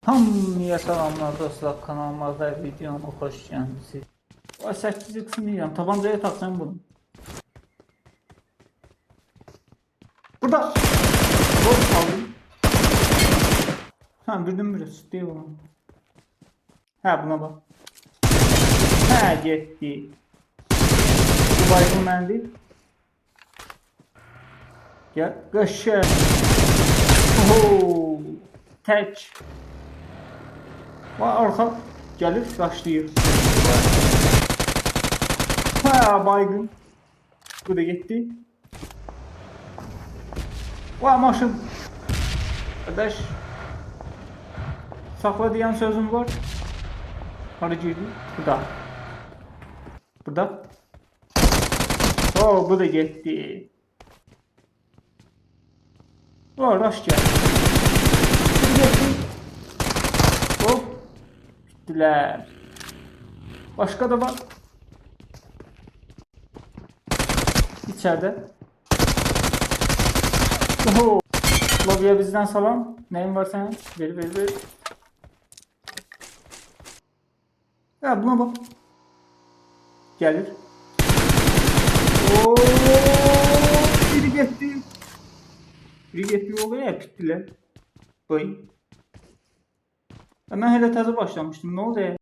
Hamıya salamlar dostlar, kanalıma ve videoma hoş geldiniz. 8x milyon tabancaya takacağım bunu. Burada. Hop aldım. Ha birden bire değil onu. Ha buna bak. Ha gitti. Bu baygın ben değil. Gel kaşı. Oho. Tek. Vay arka gelir başlıyor. Ha baygın. Bu da gitti. Vay maşın. Kardeş. Sakla diyen sözüm var. Hadi girdi. Burada. Burada. Oo bu da gitti. O rush geldi. Bu gitti. Hop. Bittiler. Başka da var. İçeride. Oho. Lobiye bizden salam. Neyin var sen? Ver. Ya buna bak. Gelir. Oo, biri gitti. Biri gitti oluyor ya bittiler. Bay. Ben hele taze başlamıştım. Ne oldu ya?